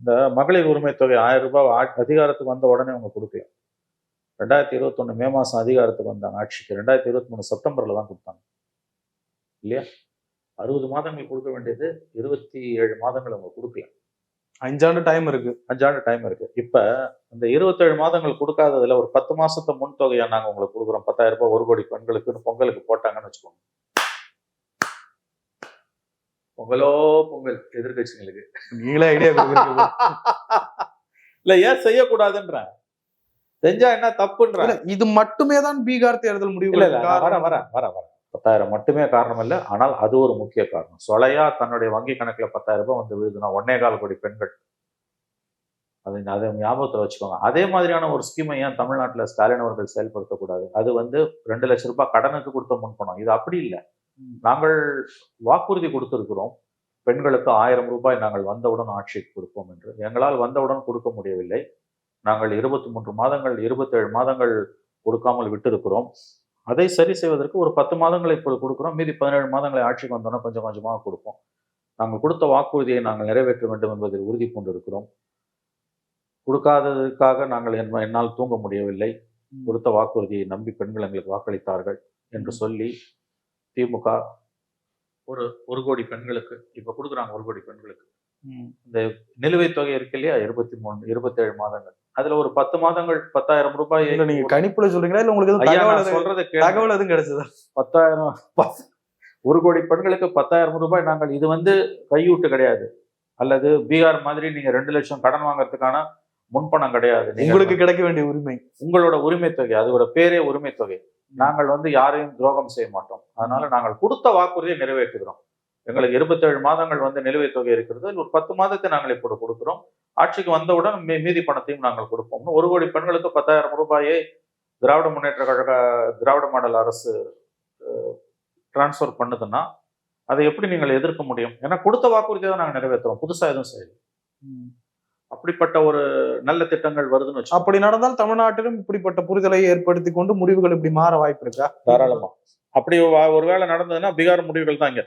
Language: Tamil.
இந்த மகளிர் உரிமை தொகை 1000 ரூபாய் அதிகாரத்துக்கு வந்த உடனே அவங்க கொடுக்கல. 2021 மே மாசம் அதிகாரத்துக்கு வந்தாங்க ஆட்சிக்கு. 2023 செப்டம்பர்ல தான் கொடுத்தாங்க இல்லையா? 60 மாதங்கள் கொடுக்க வேண்டியது 27 மாதங்கள் அவங்க கொடுக்கல. 5 ஆண்டு டைம் இருக்கு. 5 ஆண்டு டைம் இருக்கு. இப்ப இந்த 27 மாதங்கள் கொடுக்காததுல ஒரு 10 மாசத்தை முன் தொகையா நாங்க உங்களுக்கு கொடுக்குறோம். 10,000 ரூபாய் 1 கோடி பெண்களுக்குன்னு பொங்கலுக்கு போட்டாங்கன்னு வச்சுக்கோங்க. பொங்கலோ பொங்கல் எதிர்கட்சிகளுக்கு. நீங்களே ஐடியா கொடுக்குறீங்க. இல்ல ஏன் செய்யக்கூடாதுன்ற, செஞ்சா என்ன தப்புன்ற. இது மட்டுமே தான் பீகார் தேர்தல் முடிவு. வர 10,000 மட்டுமே காரணம் இல்லை. ஆனால் அது ஒரு முக்கிய காரணம். சொலையா தன்னுடைய வங்கி கணக்குல 10,000 ரூபாய் வந்து விழுதுன்னா 1.25 கோடி பெண்கள். அதை ஞாபகத்தில் வச்சுக்கோங்க. அதே மாதிரியான ஒரு ஸ்கீமை ஏன் தமிழ்நாட்டில் ஸ்டாலின் அவர்கள் செயல்படுத்தக்கூடாது? அது வந்து 2 லட்சம் ரூபாய் கடனுக்கு கொடுத்த முன்பணம். இது அப்படி இல்லை. நாங்கள் வாக்குறுதி கொடுத்திருக்கிறோம், பெண்களுக்கு 1000 ரூபாய் நாங்கள் வந்தவுடன் ஆட்சிக்கு கொடுப்போம் என்று. எங்களால் வந்தவுடன் கொடுக்க முடியவில்லை. நாங்கள் 23 மாதங்கள் 27 மாதங்கள் கொடுக்காமல் விட்டிருக்கிறோம். அதை சரி செய்வதற்கு ஒரு 10 மாதங்களை இப்போது கொடுக்குறோம். மீதி 17 மாதங்களை ஆட்சிக்கு வந்தோன்னா கொஞ்சம் கொஞ்சமாக கொடுப்போம். நாங்கள் கொடுத்த வாக்குறுதியை நாங்கள் நிறைவேற்ற வேண்டும் என்பதில் உறுதி கொண்டிருக்கிறோம். கொடுக்காததற்காக நாங்கள் என்னால் தூங்க முடியவில்லை. கொடுத்த வாக்குறுதியை நம்பி பெண்கள் எங்களுக்கு வாக்களித்தார்கள் என்று சொல்லி திமுக ஒரு கோடி பெண்களுக்கு இப்ப கொடுக்குறாங்க. 1 கோடி பெண்களுக்கு இந்த நிலுவைத் தொகை இருக்கு இல்லையா? 27 மாதங்கள். அதுல ஒரு 10 மாதங்கள் 10,000 ரூபாய். நீங்க கணிப்புல சொல்றீங்களா இல்ல உங்களுக்கு சொல்றது தகவல் எதுவும் கிடைச்சதா? 10,000 1 கோடி பெண்களுக்கு 10,000 ரூபாய். நாங்கள் இது வந்து கையூட்டு கிடையாது, அல்லது பீகார் மாதிரி நீங்க 2 லட்சம் கடன் வாங்கறதுக்கான முன்பணம் கிடையாது. உங்களுக்கு கிடைக்க வேண்டிய உரிமை, உங்களோட உரிமை தொகை. அதோட பேரே உரிமை தொகை. நாங்கள் வந்து யாரையும் துரோகம் செய்ய மாட்டோம். அதனால நாங்கள் கொடுத்த வாக்குறுதியை நிறைவேற்றுகிறோம். எங்களுக்கு 27 மாதங்கள் வந்து நிலுவைத் தொகை இருக்கிறது. ஒரு 10 மாதத்தை நாங்கள் இப்போது கொடுக்கிறோம். ஆட்சிக்கு வந்தவுடன் மீதி பணத்தையும் நாங்கள் கொடுப்போம். 1 கோடி பெண்களுக்கு 10,000 ரூபாயை திராவிட முன்னேற்ற கழக திராவிட மாடல் அரசு டிரான்ஸ்ஃபர் பண்ணுதுன்னா அதை எப்படி நீங்கள் எதிர்க்க முடியும்? ஏன்னா கொடுத்த வாக்குறுதியை தான் நாங்கள் நிறைவேற்றுறோம், புதுசா எதுவும் செய்யல. அப்படிப்பட்ட ஒரு நல்ல திட்டங்கள் வருதுன்னு வச்சு, அப்படி நடந்தால் தமிழ்நாட்டிலும் இப்படிப்பட்ட புரிதலை ஏற்படுத்தி கொண்டு முடிவுகள் இப்படி மாற வாய்ப்பு இருக்கா? தாராளமா. அப்படி ஒருவேளை நடந்ததுன்னா பீகார் முடிவுகள் தான் இங்க